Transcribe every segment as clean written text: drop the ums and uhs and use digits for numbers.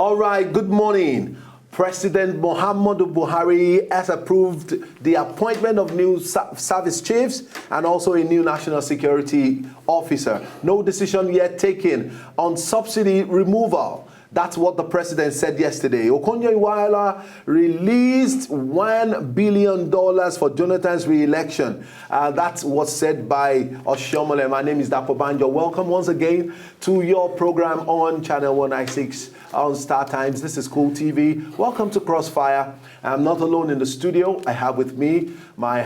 All right, good morning. President Muhammadu Buhari has approved the appointment of new service chiefs and also a new national security officer. No decision yet taken on subsidy removal. That's what the president said yesterday. Okonjo-Iweala released $1 billion for Jonathan's re-election. That's what's said by Ishioma. My name is Dapo Banjo. Welcome once again to your program on Channel 196 on Star Times. This is Cool TV. Welcome to Crossfire. I'm not alone in the studio. I have with me my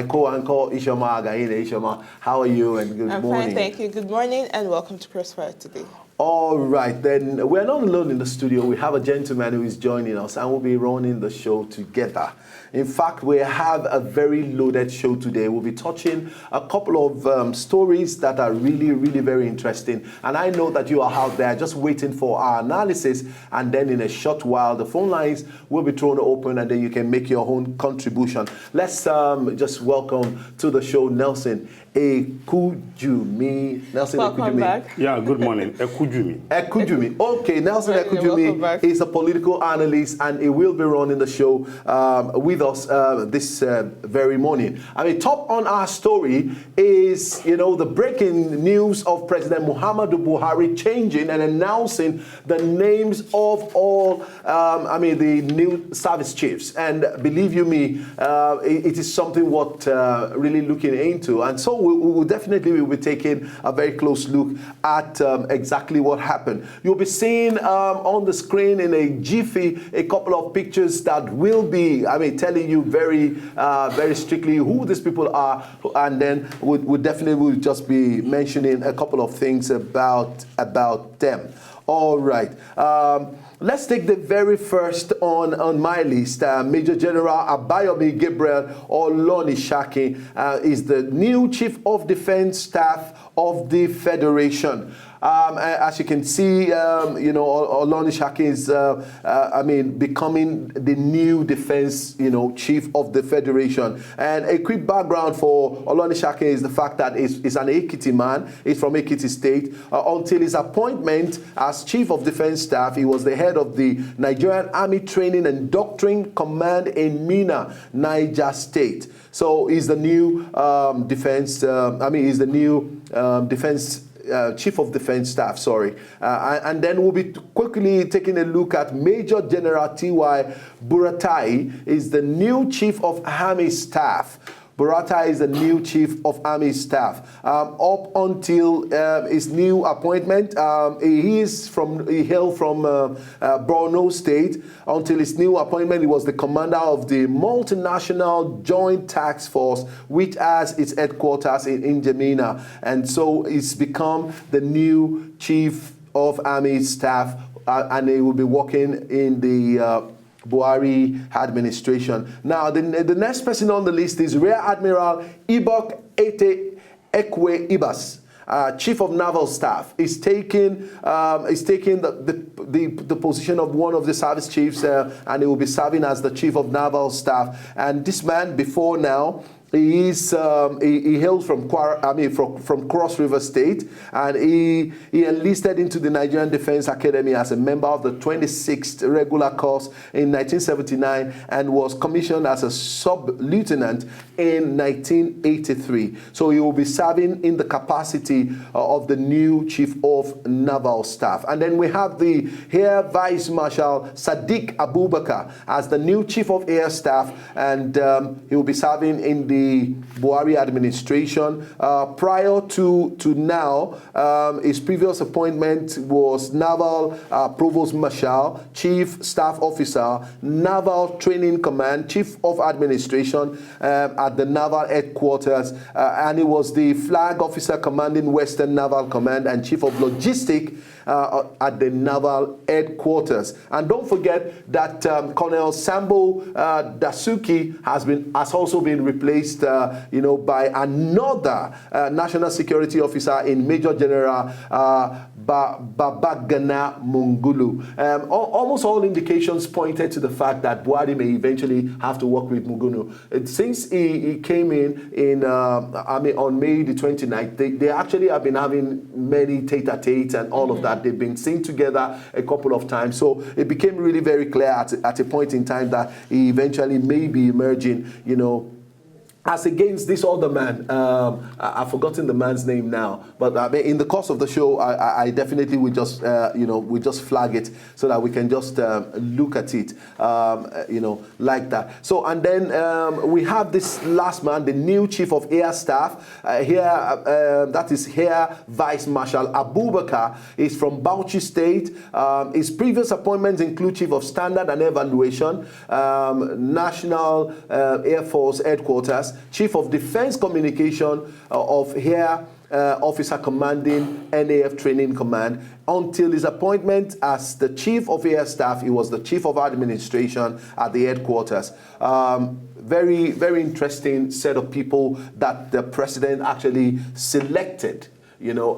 co-anchor Ishioma Againe. Ishioma, how are you and good morning? I'm fine, thank you. Good morning and welcome to Crossfire today. All right, then we're not alone in the studio. We have a gentleman who is joining us and we'll be running the show together. In fact, we have a very loaded show today. We'll be touching a couple of stories that are really, really very interesting. And I know that you are out there just waiting for our analysis. And then in a short while, the phone lines will be thrown open and then you can make your own contribution. Let's just welcome to the show Nelson Ekunjumi. Nelson Welcome Ekunjumi. back. Yeah, good morning. Ekunjumi. Ekunjumi. Okay, Nelson Ekunjumi is a political analyst and he will be running the show with us this very morning. I mean, top on our story is, the breaking news of President Muhammadu Buhari changing and announcing the names of all, the new service chiefs. And believe you me, it is something what really looking into. And so we will definitely be taking a very close look at exactly what happened. You'll be seeing on the screen in a jiffy a couple of pictures that will be, telling you very, very strictly who these people are, and then we definitely will just be mentioning a couple of things about them. All right. Let's take the very first on my list. Major General Abayomi Gabriel Olonishakin is the new Chief of Defense Staff of the Federation. As you can see, Olonishakin is, becoming the new defense, chief of the Federation. And a quick background for Olonishakin is the fact that he's an Ekiti man. He's from Ekiti State. Until his appointment as Chief of Defense Staff, he was the head of the Nigerian Army Training and Doctrine Command in Mina, Niger State. So he's the new Chief of Defense Staff, and then we'll be quickly taking a look at Major General T.Y. Buratai is the new Chief of Army Staff. Buratai is the new Chief of Army Staff. Up until his new appointment, he hailed from Borno State. Until his new appointment, he was the commander of the Multinational Joint Task Force, which has its headquarters in N'Djamena. And so he's become the new Chief of Army Staff, and he will be working in the Buhari administration. Now, the next person on the list is Rear Admiral Ibok Ete Ekwe Ibas, Chief of Naval Staff. He's taking the position of one of the service chiefs, and he will be serving as the Chief of Naval Staff. And this man, before now, he hails from Cross River State, and he enlisted into the Nigerian Defense Academy as a member of the 26th Regular Course in 1979 and was commissioned as a sub-lieutenant in 1983. So he will be serving in the capacity of the new Chief of Naval Staff. And then we have the Air Vice Marshal Sadiq Abubakar as the new Chief of Air Staff, and he will be serving in the Buhari administration. Prior to now, his previous appointment was Naval Provost Marshal, Chief Staff Officer, Naval Training Command, Chief of Administration at the Naval Headquarters, and he was the Flag Officer commanding Western Naval Command and Chief of Logistics at the Naval Headquarters. And don't forget that Colonel Sambo Dasuki has also been replaced, by another national security officer in Major General Babagana Mungulu. Almost all indications pointed to the fact that Buhari may eventually have to work with Mungunu. Since he came in on May the 29th, they actually have been having many tete-a-tetes and all of that. They've been seen together a couple of times. So it became really very clear at a point in time that he eventually may be emerging, as against this other man. I've forgotten the man's name now, but in the course of the show, I definitely would just, we just flag it so that we can just look at it, like that. So, and then we have this last man, the new chief of air staff that is Air Vice Marshal Abubakar. Is from Bauchi State. His previous appointments include chief of standard and evaluation, National Air Force Headquarters, Chief of Defense Communication of Air Officer Commanding NAF Training Command. Until his appointment as the Chief of Air Staff, he was the Chief of Administration at the headquarters. Very, very interesting set of people that the president actually selected,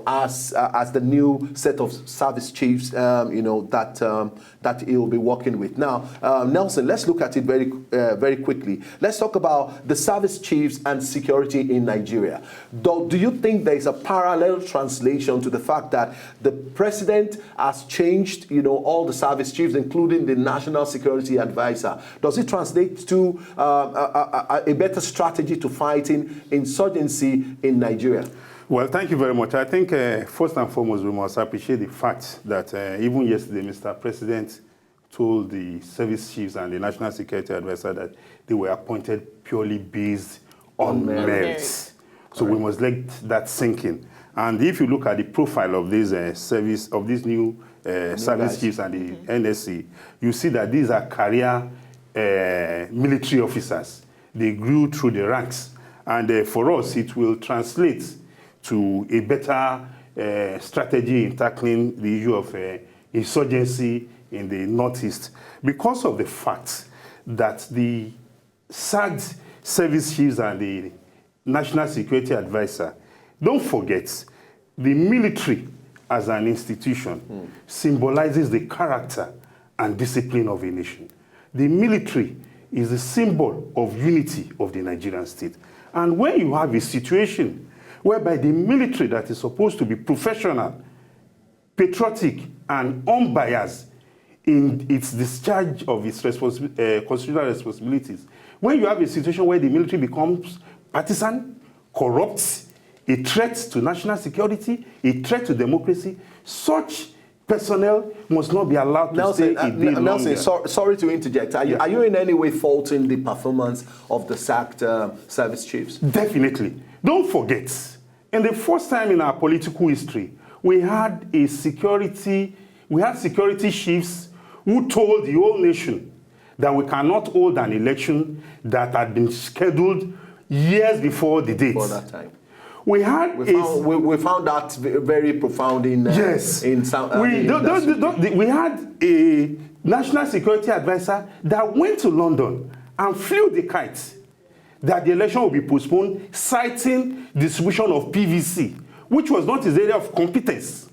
as the new set of service chiefs, that he will be working with. Now, Nelson, let's look at it very quickly. Let's talk about the service chiefs and security in Nigeria. Do you think there is a parallel translation to the fact that the president has changed, all the service chiefs, including the National Security Advisor? Does it translate to a better strategy to fighting insurgency in Nigeria? Well, thank you very much. I think first and foremost, we must appreciate the fact that even yesterday, Mr. President told the service chiefs and the National Security Advisor that they were appointed purely based on merits. So we must let that sink in. And if you look at the profile of these these new service chiefs and the NSC, you see that these are career military officers. They grew through the ranks. And for us, it will translate to a better strategy in tackling the issue of insurgency in the Northeast, because of the fact that the SAG service chiefs and the National Security Advisor, don't forget, the military as an institution symbolizes the character and discipline of a nation. The military is a symbol of unity of the Nigerian state. And when you have a situation whereby the military that is supposed to be professional, patriotic, and unbiased in its discharge of its constitutional responsibilities, when you have a situation where the military becomes partisan, corrupt, a threat to national security, a threat to democracy, such personnel must not be allowed to stay a day longer. Nelson, sorry to interject. Are you in any way faulting the performance of the sacked service chiefs? Definitely. Don't forget, in the first time in our political history, we had security chiefs who told the whole nation that we cannot hold an election that had been scheduled years before the date. Before that time. We found that very profound in some. We had a National Security Advisor that went to London and flew the kite that the election will be postponed, citing distribution of PVC, which was not his area of competence.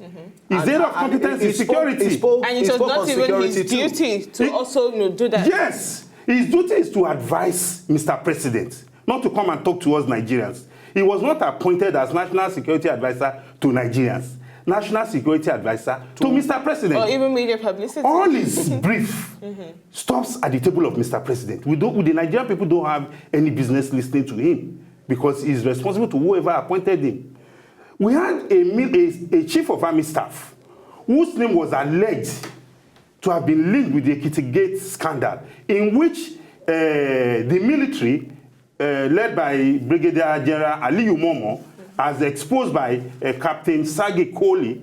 His area of competence is security. And it was not even his duty to also do that. Yes. His duty is to advise Mr. President, not to come and talk to us Nigerians. He was not appointed as National Security Advisor to Nigerians. National Security Advisor to Mr. President. Or even media publicity. All his brief stops at the table of Mr. President. The Nigerian people don't have any business listening to him because he's responsible to whoever appointed him. We had a chief of army staff whose name was alleged to have been linked with the Ekiti Gate scandal, in which the military, led by Brigadier General Aliyu Momo, as exposed by Captain Sagi Koli,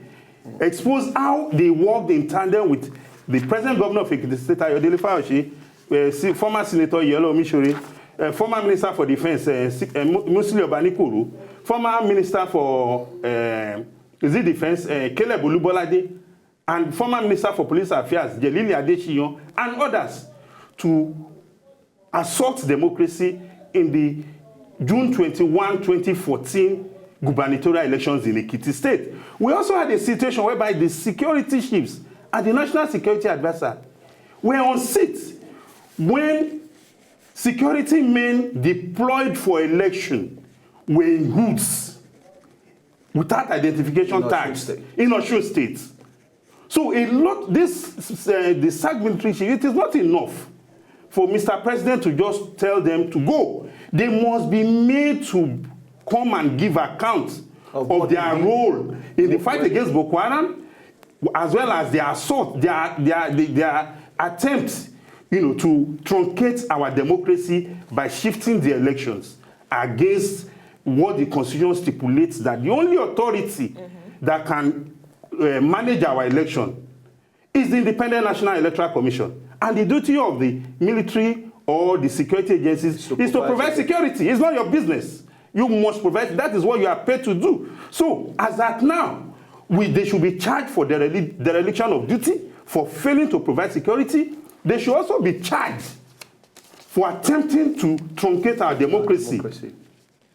exposed how they worked in tandem with the present governor of Ekiti State, Ayodele Fayoshi, former Senator Yelo Mishori, former Minister for Defense, Musili Obanikuru, former Minister for Defense, Caleb Olubolade, and former Minister for Police Affairs, Jelili Adeshiyon, and others, to assault democracy in the June 21, 2014 gubernatorial elections in Ekiti State. We also had a situation whereby the security chiefs and the National Security Advisor were on seat when security men deployed for election were in hoods without identification tags in Osun State. So a lot, the SAG military chief, it is not enough for Mr. President to just tell them to go. They must be made to come and give account of their role in the fight against Boko Haram, as well as their assault, their attempts, to truncate our democracy by shifting the elections against what the Constitution stipulates, that the only authority that can manage our election is the Independent National Electoral Commission. And the duty of the military or the security agencies is to provide security. It's not your business. You must provide. That is what you are paid to do. So, as at now, they should be charged for dereliction of duty, for failing to provide security. They should also be charged for attempting to truncate our democracy.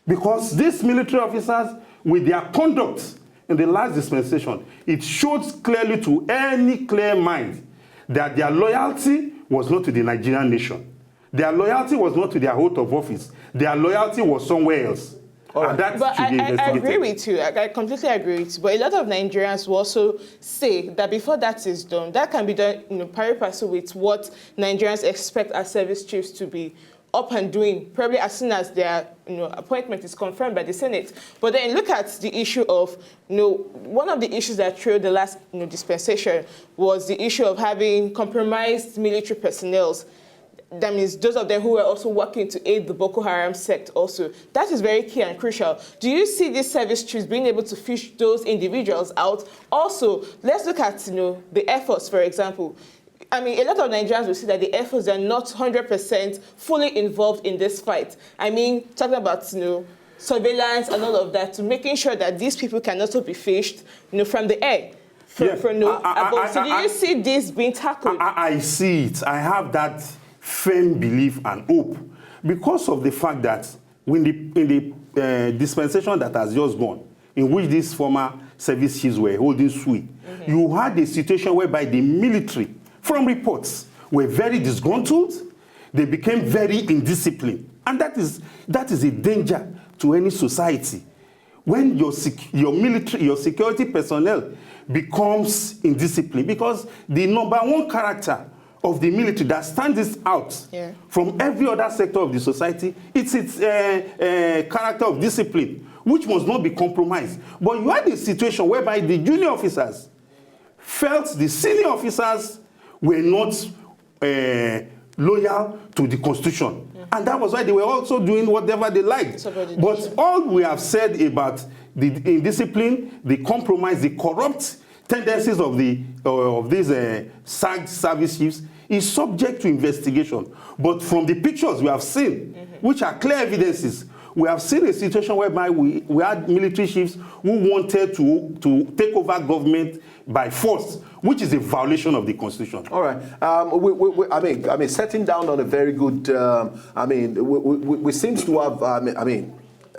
Because these military officers, with their conduct in the last dispensation, it shows clearly to any clear mind that their loyalty was not to the Nigerian nation. Their loyalty was not to their oath of office. Their loyalty was somewhere else. And that should be investigated. I agree with you. I completely agree with you. But a lot of Nigerians will also say that before that is done, that can be done, pari passu with what Nigerians expect our service chiefs to be up and doing, probably as soon as their appointment is confirmed by the Senate. But then look at the issue of, one of the issues that trailed the last dispensation was the issue of having compromised military personnel. That means those of them who were also working to aid the Boko Haram sect also. That is very key and crucial. Do you see these service chiefs being able to fish those individuals out? Also, let's look at the Air Force, for example. I mean, a lot of Nigerians will see that the Air Force are not 100% fully involved in this fight. I mean, talking about surveillance and all of that, to making sure that these people can also be fished from the air. So do you see this being tackled? I see it. I have that firm belief and hope, because of the fact that in the dispensation that has just gone, in which these former service chiefs were holding sway, you had a situation whereby the military, from reports, were very disgruntled. They became very indisciplined, and that is a danger to any society. When your security personnel becomes indisciplined, because the number one character of the military that stands out from every other sector of the society, it's its character of discipline, which must not be compromised. But you had a situation whereby the junior officers felt the senior officers were not loyal to the Constitution. And that was why they were also doing whatever they liked. But all we have said about the indiscipline, the compromise, the corrupt tendencies of these SAG service chiefs is subject to investigation. But from the pictures we have seen, which are clear evidences, we have seen a situation whereby we had military chiefs who wanted to take over government by force, which is a violation of the Constitution. All right. I mean, setting down on a very good. We seem to have.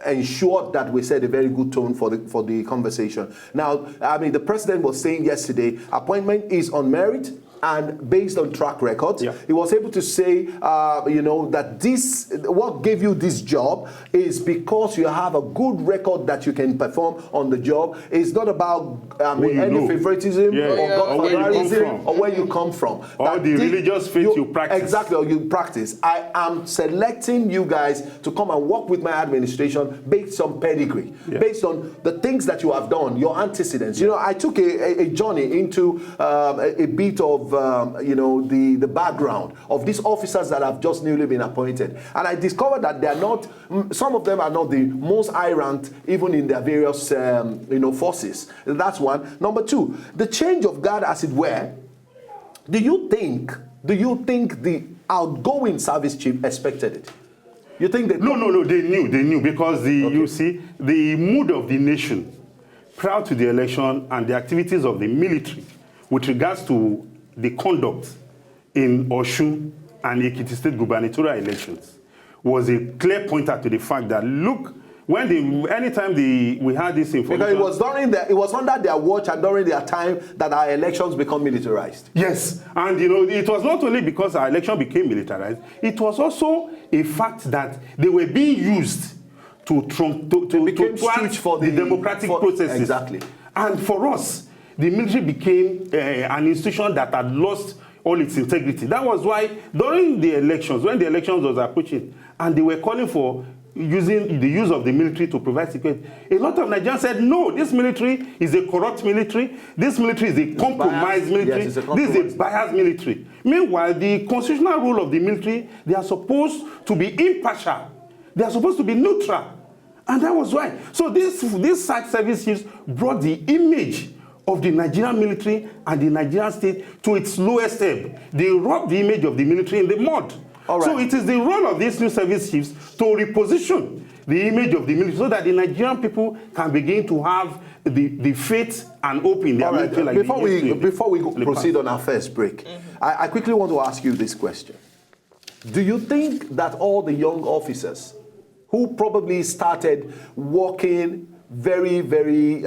Ensured that we set a very good tone for the conversation. Now, the president was saying yesterday, appointment is on merit and based on track records. He was able to say, that what gave you this job is because you have a good record that you can perform on the job. It's not about any favoritism or godfatherism or where you come from. Or the religious faith you practice. Exactly, or you practice. I am selecting you guys to come and work with my administration based on pedigree, based on the things that you have done, your antecedents. I took a journey into a bit of the background of these officers that have just newly been appointed, and I discovered that they are not. Some of them are not the most high ranked, even in their various forces. That's one. Number two, the change of guard, as it were. Do you think the outgoing service chief expected it? You think that? No. They knew because you see the mood of the nation prior to the election and the activities of the military with regards to the conduct in Osun and Ekiti State gubernatorial elections was a clear pointer to the fact that, look, anytime we had this information, because it was under their watch and during their time that our elections become militarized. Yes, and it was not only because our election became militarized, it was also a fact that they were being used to thwart the democratic processes. Exactly. And for us, the military became an institution that had lost all its integrity. That was why during the elections, when the elections was approaching, and they were calling for using the use of the military to provide security, a lot of Nigerians said, no, this military is a corrupt military, this military is a compromised military, yes, this is a biased military. Meanwhile, the constitutional role of the military, they are supposed to be impartial, they are supposed to be neutral. And that was why. So these side service chiefs brought the image of the Nigerian military and the Nigerian state to its lowest ebb. They rubbed the image of the military in the mud. Right. So it is the role of these new service chiefs to reposition the image of the military so that the Nigerian people can begin to have the faith and hope in their military. Like before we proceed on our first break, I quickly want to ask you this question. Do you think that all the young officers who probably started working very, very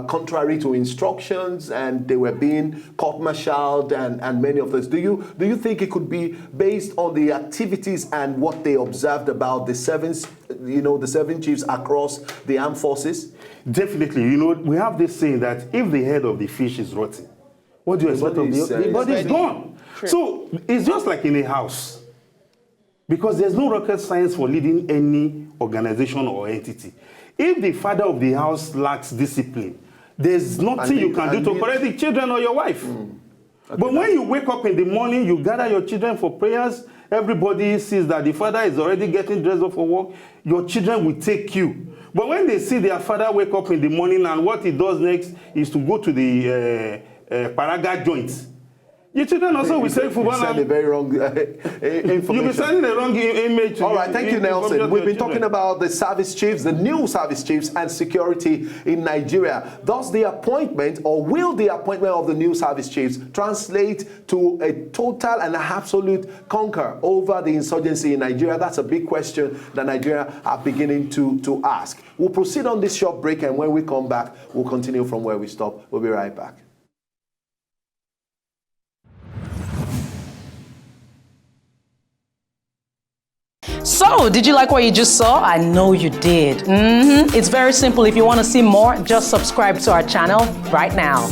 contrary to instructions, and they were being court-martialed and many of those. Do you think it could be based on the activities and what they observed about the seven chiefs across the armed forces? Definitely. We have this saying that if the head of the fish is rotten, what do you expect of the body is gone. True. So it's just like in a house. Because there's no rocket science for leading any organization or entity. If the father of the house lacks discipline, there's nothing you can do to correct the children or your wife. But when you wake up in the morning, you gather your children for prayers, everybody sees that the father is already getting dressed up for work, your children will take you. But when they see their father wake up in the morning and what he does next is to go to the paraga joint, your children also will say football. You send a very wrong information. You'll be sending the wrong image. All right, thank you, Nelson. We've been talking about the service chiefs, the new service chiefs, and security in Nigeria. Does the appointment, or will the appointment of the new service chiefs translate to a total and absolute conquer over the insurgency in Nigeria? That's a big question that Nigeria are beginning to ask. We'll proceed on this short break, and when we come back, we'll continue from where we stopped. We'll be right back. So, did you like what you just saw? I know you did. It's very simple. If you want to see more, just subscribe to our channel right now.